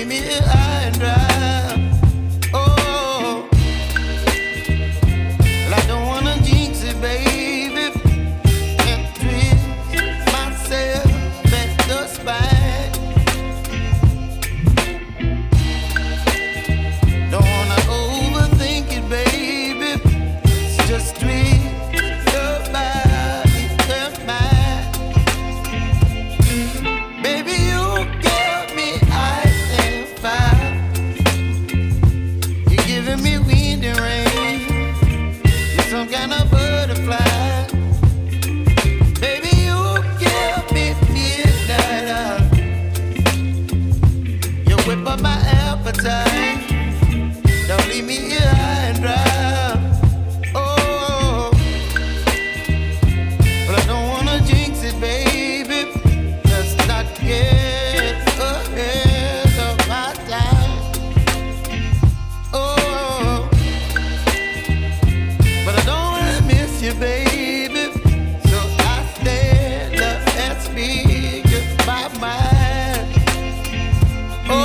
leave me here high and dry. Oh, well, I don't wanna jinx it, baby, and twist myself at the spine. Don't wanna overthink it, baby. It's just twist your body and mine. Baby, you give me ice and fire. You're giving me wind and rain. You're some kind of butterfly. Baby, you give me midnight oil. You whip up my appetite. Don't leave me here high and dry. Oh, but I don't wanna jinx it, baby. Let's not get ahead of my time. Oh, but I don't wanna miss you, baby. So I stand up and speak my mind. Oh.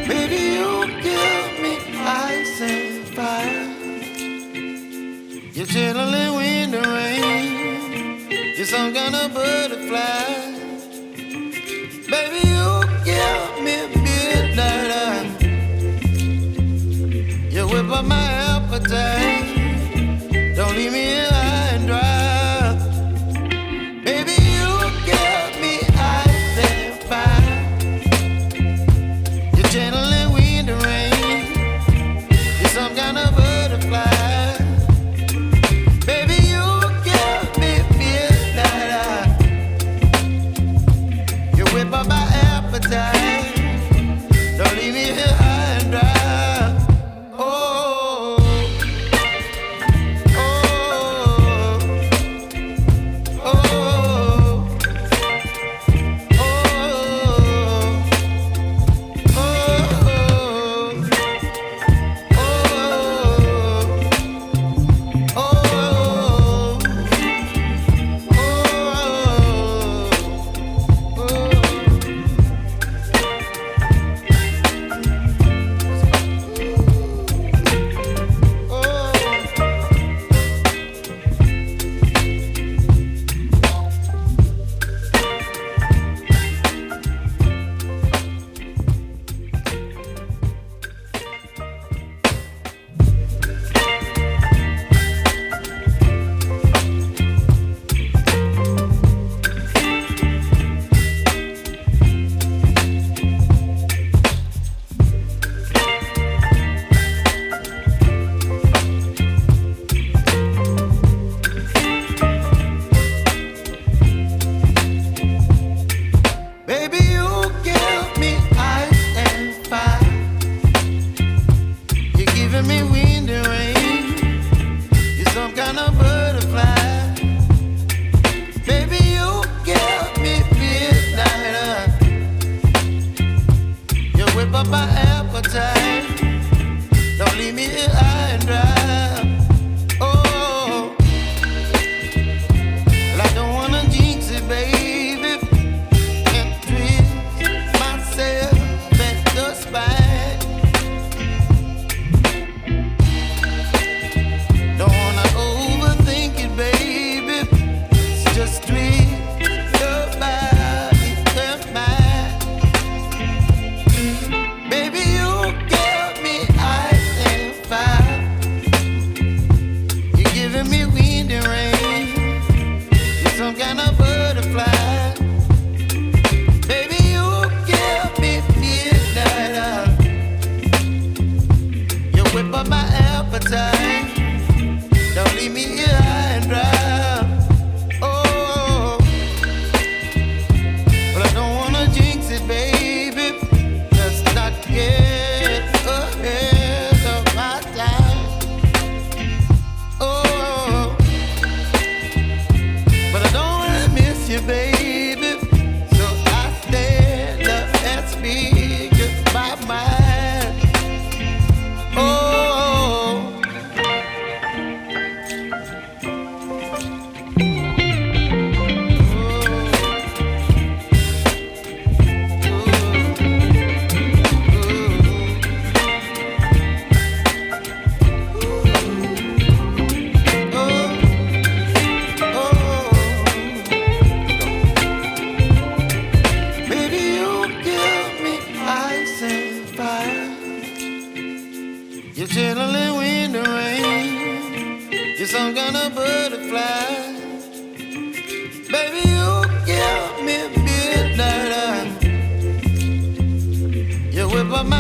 Baby, you give me ice and fire. You're chilling wind and rain. You're some kind of butterfly. Baby, you give me midnight oil. You whip up my appetite. Don't leave me here high and dry. Baby, you give me ice and fire. You're channeling wind and rain. You're some kind of butterfly. Baby, you give me midnight oil. You whip up my appetite. Don't leave me here high and dry. Oh. You're some kind of butterfly. Baby, you give me midnight. You whip up my